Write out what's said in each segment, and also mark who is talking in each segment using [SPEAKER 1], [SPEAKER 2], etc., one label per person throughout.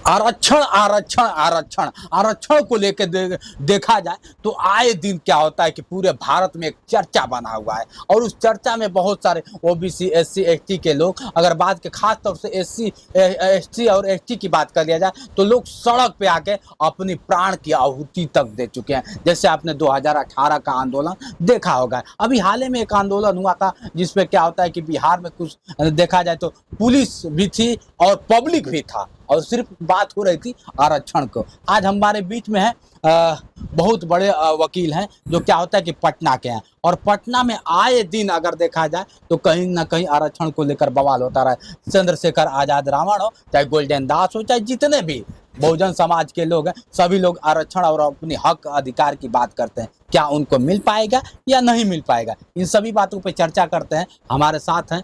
[SPEAKER 1] आरक्षण आरक्षण आरक्षण आरक्षण को लेकर देखा जाए तो आए दिन क्या होता है कि पूरे भारत में एक चर्चा बना हुआ है और उस चर्चा में बहुत सारे ओबीसी एससी एसटी के लोग, अगर बात के खास तौर से एससी एसटी और एसटी की बात कर लिया जाए तो लोग सड़क पे आके अपनी प्राण की आहुति तक दे चुके हैं। जैसे आपने 2018 का आंदोलन देखा होगा। अभी हाल ही में एक आंदोलन हुआ था जिसमें क्या होता है कि बिहार में कुछ देखा जाए तो पुलिस भी थी और पब्लिक भी था और सिर्फ बात हो रही थी आरक्षण को। आज हमारे बीच में है बहुत बड़े वकील हैं जो क्या होता है कि पटना के हैं और पटना में आए दिन अगर देखा जाए तो कहीं ना कहीं आरक्षण को लेकर बवाल होता रहा है। चंद्रशेखर आजाद रावण हो, चाहे गोल्डन दास हो, चाहे जितने भी बहुजन समाज के लोग हैं, सभी लोग आरक्षण और अपने हक अधिकार की बात करते हैं। क्या उनको मिल पाएगा या नहीं मिल पाएगा, इन सभी बातों पे चर्चा करते हैं। हमारे साथ हैं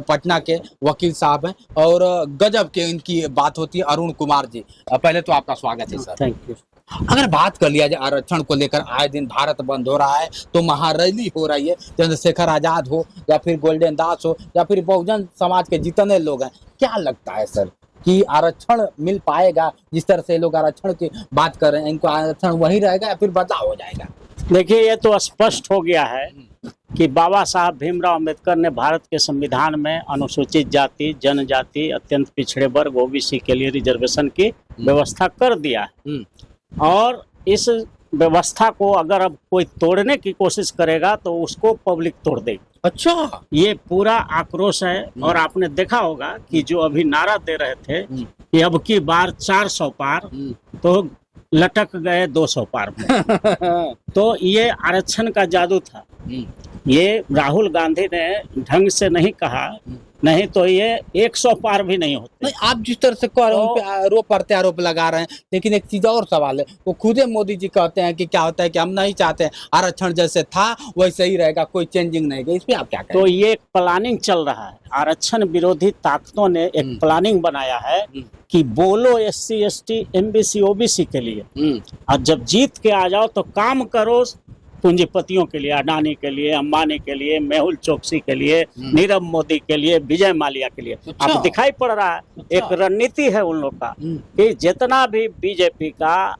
[SPEAKER 1] पटना के वकील साहब हैं और गजब के इनकी बात होती है अरुण कुमार जी। पहले तो आपका स्वागत है सर।
[SPEAKER 2] Thank you.
[SPEAKER 1] अगर बात कर लिया जाए आरक्षण को लेकर, आए दिन भारत बंद हो रहा है तो महारैली हो रही है, चंद्रशेखर आजाद हो या फिर गोल्डन दास हो या फिर बहुजन समाज के जितने लोग हैं, क्या लगता है सर कि आरक्षण मिल पाएगा? जिस तरह से लोग आरक्षण की बात कर रहे हैं, इनको आरक्षण वही रहेगा या फिर बदलाव हो जाएगा?
[SPEAKER 2] देखिए, ये तो स्पष्ट हो गया है कि बाबा साहब भीमराव अंबेडकर ने भारत के संविधान में अनुसूचित जाति, जनजाति, अत्यंत पिछड़े वर्ग ओबीसी के लिए रिजर्वेशन की व्यवस्था कर दिया है और इस व्यवस्था को अगर अब कोई तोड़ने की कोशिश करेगा तो उसको पब्लिक तोड़ देगी।
[SPEAKER 1] अच्छा,
[SPEAKER 2] ये पूरा आक्रोश है। और आपने देखा होगा कि जो अभी नारा दे रहे थे कि अब की बार 400 पार, तो लटक गए 200 पार में। तो ये आरक्षण का जादू था। ये राहुल गांधी ने ढंग से नहीं कहा, नहीं तो ये 100 पार भी नहीं होते।
[SPEAKER 1] नहीं, आप जिस तरह से कह रहे हो, उन पे आरोप प्रत्यारोप लगा रहे हैं, लेकिन एक चीज और सवाल है, वो खुद ही मोदी जी कहते हैं कि क्या होता है कि हम नहीं चाहते हैं आरक्षण जैसे था वैसे ही रहेगा, कोई चेंजिंग नहीं है। इस पे आप क्या कहें?
[SPEAKER 2] तो ये एक प्लानिंग चल रहा है। आरक्षण विरोधी ताकतों ने एक प्लानिंग बनाया है कि बोलो एससी एसटी एमबीसी ओबीसी के लिए, और जब जीत के आ जाओ तो काम करो पूंजीपतियों के लिए, अडानी के लिए, अंबानी के लिए, मेहुल चोकसी के लिए, नीरव मोदी के लिए, विजय माल्या के लिए।
[SPEAKER 1] अच्छा।
[SPEAKER 2] अब दिखाई पड़ रहा है एक रणनीति है उन लोग का कि जितना भी बीजेपी का,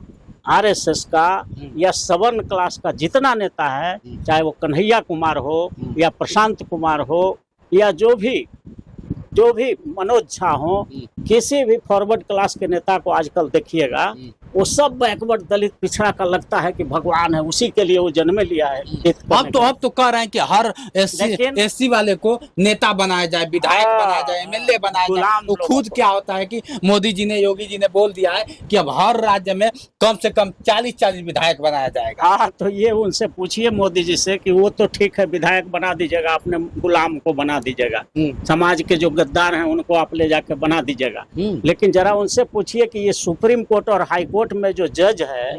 [SPEAKER 2] आरएसएस का या सवर्ण क्लास का जितना नेता है, चाहे वो कन्हैया कुमार हो या प्रशांत कुमार हो या जो भी मनोज झा हो, किसी भी फॉरवर्ड क्लास के नेता को आजकल देखिएगा, वो सब बैकवर्ड दलित पिछड़ा का लगता है कि भगवान है, उसी के लिए वो जन्म लिया है।
[SPEAKER 1] अब तो कह रहे हैं कि हर एससी वाले को नेता बनाया जाए, विधायक बनाया जाए, एमएलए बनाया जाए। वो खुद क्या होता है कि मोदी जी ने, योगी जी ने बोल दिया है कि अब हर राज्य में कम से कम 40 विधायक बनाया जाएगा।
[SPEAKER 2] हाँ, तो ये उनसे पूछिए मोदी जी से कि वो तो ठीक है, विधायक बना दीजिएगा, अपने गुलाम को बना दीजिएगा, समाज के जो गद्दार हैं उनको आप ले जाके बना दीजिएगा। लेकिन जरा उनसे पूछिए कि ये सुप्रीम कोर्ट और हाई कोर्ट में जो जज है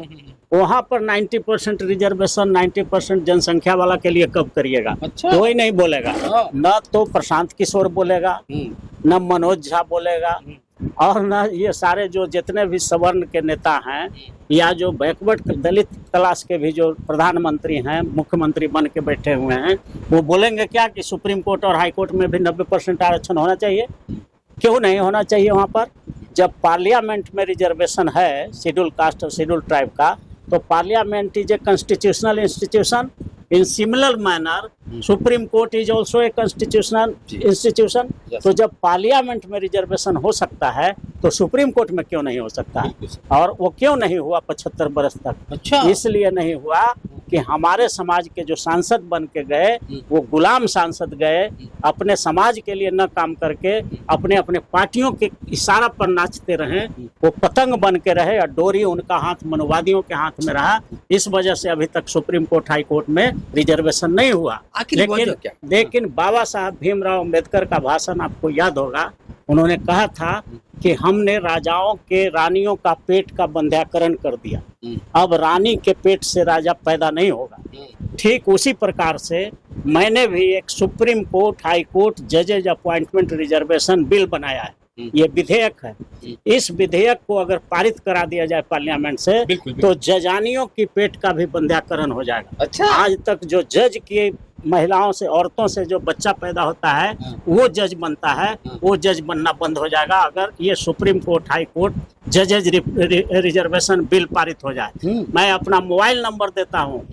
[SPEAKER 2] वहां पर 90% रिजर्वेशन 90% जनसंख्या वाला के लिए कब करिएगा?
[SPEAKER 1] अच्छा।
[SPEAKER 2] कोई नहीं बोलेगा, न तो प्रशांत किशोर बोलेगा, न मनोज झा बोलेगा, और न ये सारे जो जितने भी सवर्ण के नेता हैं या जो बैकवर्ड दलित क्लास के भी जो प्रधानमंत्री हैं, मुख्यमंत्री बन के बैठे हुए हैं, वो बोलेंगे क्या कि सुप्रीम कोर्ट और हाई कोर्ट में भी 90% आरक्षण होना चाहिए? क्यों नहीं होना चाहिए? वहाँ पर जब पार्लियामेंट में रिजर्वेशन है शेड्यूल कास्ट और शेड्यूल ट्राइब का, तो parliament is a constitutional institution. In similar manner supreme court is also a constitutional institution. तो जब पार्लियामेंट में रिजर्वेशन हो सकता है तो सुप्रीम कोर्ट में क्यों नहीं हो सकता है? और वो क्यों नहीं हुआ 75 वर्ष तक?
[SPEAKER 1] अच्छा।
[SPEAKER 2] इसलिए नहीं हुआ कि हमारे समाज के जो सांसद बन के गए वो गुलाम सांसद गए, अपने समाज के लिए न काम करके अपने अपने पार्टियों के इशारा पर नाचते रहे, वो पतंग बन के रहे और डोरी उनका हाथ मनुवादियों के हाथ में रहा। इस वजह से अभी तक सुप्रीम कोर्ट हाई कोर्ट में रिजर्वेशन नहीं हुआ। लेकिन बाबा साहब भीमराव अंबेडकर का भाषण आपको याद होगा, उन्होंने कहा था कि हमने राजाओं के, रानियों का पेट का बंध्याकरण कर दिया, अब रानी के पेट से राजा पैदा नहीं होगा। ठीक उसी प्रकार से मैंने भी एक सुप्रीम कोर्ट, हाई कोर्ट जजेज अपॉइंटमेंट रिजर्वेशन बिल बनाया है। ये विधेयक है। इस विधेयक को अगर पारित करा दिया जाए पार्लियामेंट से तो जजानियों की पेट का भी बंध्याकरण हो जाएगा।
[SPEAKER 1] अच्छा।
[SPEAKER 2] आज तक जो जज की महिलाओं से, औरतों से जो बच्चा पैदा होता है वो जज बनता है, वो जज बनना बंद हो जाएगा अगर ये सुप्रीम कोर्ट, हाई कोर्ट जजेज रिजर्वेशन बिल पारित हो जाए। मैं अपना मोबाइल नंबर देता हूँ,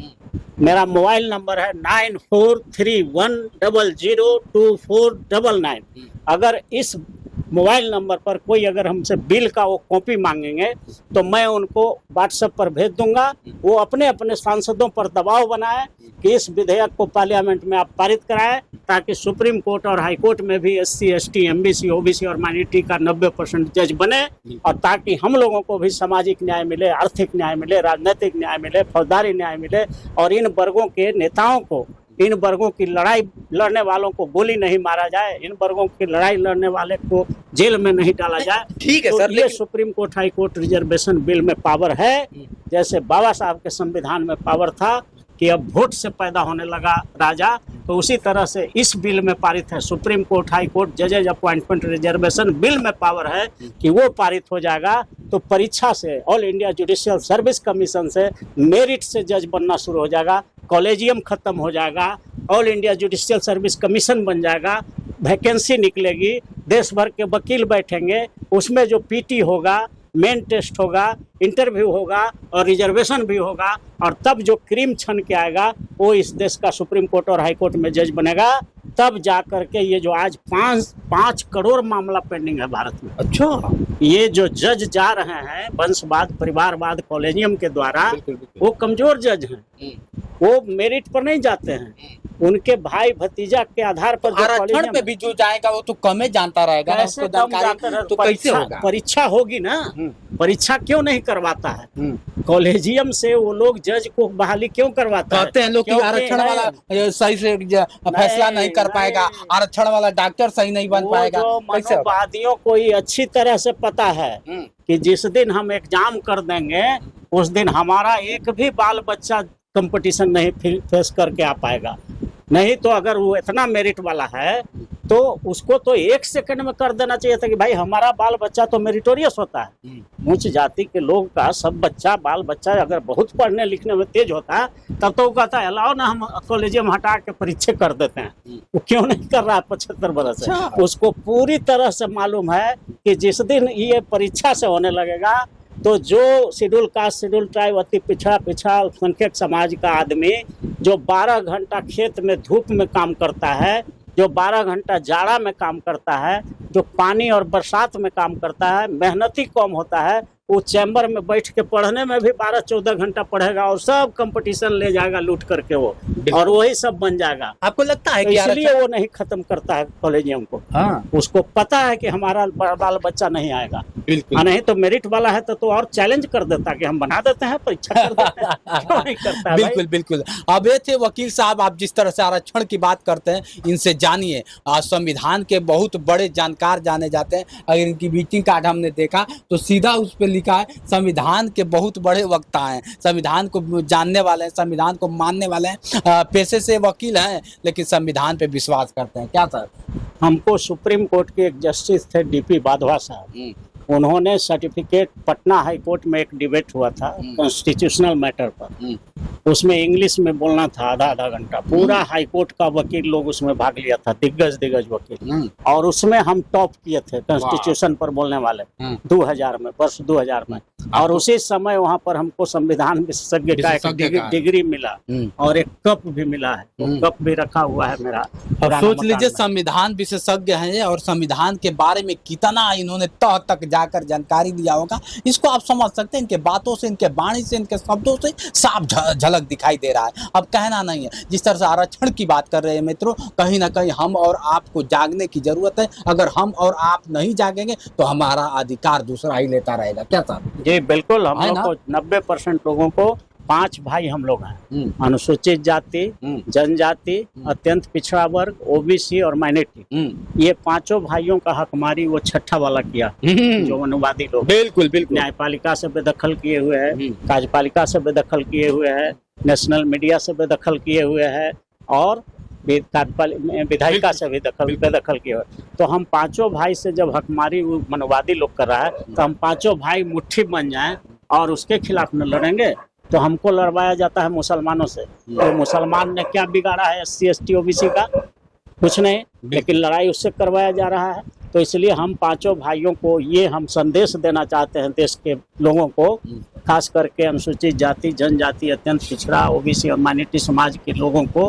[SPEAKER 2] मेरा मोबाइल नंबर है 9431002499। अगर इस मोबाइल नंबर पर कोई अगर हमसे बिल का वो कॉपी मांगेंगे तो मैं उनको व्हाट्सएप पर भेज दूंगा। वो अपने अपने सांसदों पर दबाव बनाए कि इस विधेयक को पार्लियामेंट में आप पारित कराएं, ताकि सुप्रीम कोर्ट और हाई कोर्ट में भी SC, ST, MBC, OBC और माइनॉरिटी का 90% जज बने, और ताकि हम लोगों को भी सामाजिक न्याय मिले, आर्थिक न्याय मिले, राजनीतिक न्याय मिले, फौजदारी न्याय मिले, और इन वर्गों के नेताओं को, इन वर्गों की लड़ाई लड़ने वालों को गोली नहीं मारा जाए, इन वर्गों की लड़ाई लड़ने वाले को जेल में नहीं डाला जाए।
[SPEAKER 1] ठीक है
[SPEAKER 2] तो
[SPEAKER 1] सर,
[SPEAKER 2] ये supreme court, high court reservation bill में पावर है, जैसे बाबा साहब के संविधान में पावर था कि अब वोट से पैदा होने लगा राजा, तो उसी तरह से इस बिल में पारित है। सुप्रीम कोर्ट, हाई कोर्ट जजेज अपॉइंटमेंट रिजर्वेशन बिल में पावर है कि वो पारित हो जाएगा तो परीक्षा से, all India judicial service commission से मेरिट से जज बनना शुरू हो जाएगा, कॉलेजियम खत्म हो जाएगा, all India judicial service commission बन जाएगा, वैकेंसी निकलेगी, देश भर के वकील बैठेंगे, उसमें जो PT होगा, मेन टेस्ट होगा, इंटरव्यू होगा और रिजर्वेशन भी होगा, और तब जो क्रीम छन के आएगा वो इस देश का सुप्रीम कोर्ट और हाई कोर्ट में जज बनेगा। तब जा करके ये जो आज 5 करोड़ मामला पेंडिंग है भारत में,
[SPEAKER 1] अच्छा,
[SPEAKER 2] ये जो जज जा रहे हैं वंशवाद, परिवारवाद, कॉलेजियम के द्वारा, वो कमजोर जज हैं, वो मेरिट पर नहीं जाते हैं, उनके भाई भतीजा के आधार पर
[SPEAKER 1] आरक्षण पे भी जो जाएगा वो तो कम जानता रहेगा ना, उसको जानकारी तो कैसे होगा?
[SPEAKER 2] परीक्षा होगी ना, परीक्षा क्यों नहीं करवाता है? कॉलेजियम से वो लोग जज को बहाली क्यों करवाता है?
[SPEAKER 1] कहते हैं लोग कि आरक्षण वाला सही से फैसला नहीं कर पाएगा, आरक्षण वाला डॉक्टर सही नहीं बन पाएगा।
[SPEAKER 2] मनोवादियों को ये अच्छी तरह से पता है कि जिस दिन हम एग्जाम कर देंगे उस दिन हमारा एक भी बाल बच्चा कंपटीशन नहीं फेस करके आ पाएगा। नहीं तो अगर वो इतना मेरिट वाला है तो उसको तो 1 सेकंड में कर देना चाहिए था कि भाई हमारा बाल बच्चा तो मेरिटोरियस होता है। उच्च जाति के लोग का सब बच्चा, बाल बच्चा अगर बहुत पढ़ने लिखने में तेज होता है तब तो वो कहता है अलाओ ना, हम कॉलेजियम हटा के परीक्षा कर देते हैं। वो क्यों नहीं कर रहा है 75 बरस से? उसको पूरी तरह से मालूम है कि जिस दिन ये परीक्षा से होने लगेगा तो जो शेड्यूल कास्ट, शेड्यूल ट्राइब, अति पिछड़ा अल्पसंख्यक समाज का आदमी जो 12 घंटा खेत में धूप में काम करता है, जो 12 घंटा जाड़ा में काम करता है, जो पानी और बरसात में काम करता है, मेहनती कम होता है, वो चैम्बर में बैठ के पढ़ने में भी 12-14 घंटा पढ़ेगा और सब कंपटीशन ले जाएगा लूट करके वो, और वही सब बन जाएगा।
[SPEAKER 1] आपको लगता है
[SPEAKER 2] तो
[SPEAKER 1] कि
[SPEAKER 2] इसलिए वो नहीं खत्म करता है कॉलेजियम को।
[SPEAKER 1] हाँ।
[SPEAKER 2] उसको पता है कि हमारा बाल बच्चा नहीं आएगा,
[SPEAKER 1] बिल्कुल
[SPEAKER 2] नहीं तो मेरिट वाला है तो और चैलेंज कर देता कि हम बना देते हैं, परीक्षा कर देते हैं। क्यों नहीं करता है?
[SPEAKER 1] बिल्कुल बिल्कुल। अब ये थे वकील साहब, आप जिस तरह से आरक्षण की बात करते हैं इनसे जानिए। संविधान के बहुत बड़े जानकार जाने जाते हैं। अगर इनकी विजिटिंग कार्ड हमने देखा तो सीधा उस पर लिखा है संविधान के बहुत बड़े वक्ता हैं, संविधान को जानने वाले हैं, संविधान को मानने वाले हैं, पेशे से वकील हैं लेकिन संविधान पे विश्वास करते हैं। क्या सर?
[SPEAKER 2] हमको सुप्रीम कोर्ट के एक जस्टिस थे DP वाधवा साहब, उन्होंने सर्टिफिकेट, पटना हाई कोर्ट में एक डिबेट हुआ था कॉन्स्टिट्यूशनल मैटर पर, उसमें इंग्लिश में बोलना था आधा घंटा, पूरा हाई कोर्ट का वकील लोग उसमें भाग लिया था, दिग्गज वकील, और उसमें हम टॉप किए थे कॉन्स्टिट्यूशन पर बोलने वाले 2000 में, वर्ष 2000 में। और उसी समय वहाँ पर हमको संविधान विशेषज्ञ का एक डिग्री मिला और एक कप भी मिला है, तो कप भी रखा हुआ है मेरा।
[SPEAKER 1] अब सोच लीजिए संविधान विशेषज्ञ हैं और संविधान के बारे में कितना इन्होंने तह तक जाकर जानकारी दिया होगा, इसको आप समझ सकते हैं। इनके बातों से, इनके वाणी से, इनके शब्दों से साफ झलक दिखाई दे रहा है। अब कहना नहीं है, जिस तरह से आरक्षण की बात कर रहे हैं मित्रों, कहीं ना कहीं हम और आपको जागने की जरूरत है। अगर हम और आप नहीं जागेंगे तो हमारा अधिकार दूसरा ही लेता रहेगा। क्या साहब?
[SPEAKER 2] जी बिल्कुल। हम लोग को 90% लोगों को 5 भाई हम लोग हैं, अनुसूचित जाति, जनजाति, अत्यंत पिछड़ा वर्ग, OBC और माइनॉरिटी। ये 5 भाइयों का हकमारी वो 6ठा वाला किया जो अनुवादी लोग।
[SPEAKER 1] बिल्कुल बिल्कुल।
[SPEAKER 2] न्यायपालिका से बेदखल किए हुए हैं, कार्यपालिका से बेदखल किए हुए हैं, नेशनल मीडिया से बेदखल किए हुए हैं और विधायिका से भी बेदखल किए हुए। तो हम 5 भाई से जब हकमारी मनोवादी लोग कर रहा है तो हम 5 भाई मुट्ठी बन जाएं और उसके खिलाफ न लड़ेंगे तो हमको लड़वाया जाता है मुसलमानों से। तो मुसलमान ने क्या बिगाड़ा है SC ST OBC का? कुछ नहीं, लेकिन लड़ाई उससे करवाया जा रहा है। तो इसलिए हम पांचों भाइयों को ये हम संदेश देना चाहते हैं देश के लोगों को, खास करके अनुसूचित जाति, जनजाति, अत्यंत पिछड़ा, OBC और माइनॉरिटी समाज के लोगों को,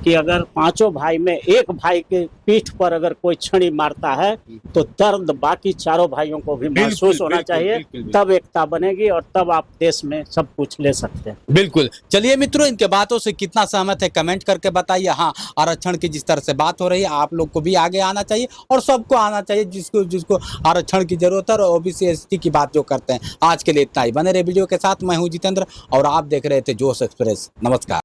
[SPEAKER 2] कि अगर पांचों भाई में एक भाई के पीठ पर अगर कोई छड़ी मारता है तो दर्द बाकी चारों भाइयों को भी महसूस होना चाहिए। तब एकता बनेगी और तब आप देश में सब कुछ ले सकते हैं।
[SPEAKER 1] बिल्कुल। चलिए मित्रों, इनके बातों से कितना सहमत है कमेंट करके बताइए। हाँ, आरक्षण की जिस तरह से बात हो रही है, आप लोग को भी आगे आना चाहिए और सबको आना चाहिए जिसको जिसको आरक्षण की जरूरत है, और OBC ST की बात जो करते हैं। आज के लिए इतना ही। बने रहे वीडियो के साथ। मैं हूं जितेंद्र और आप देख रहे थे जोश एक्सप्रेस। नमस्कार।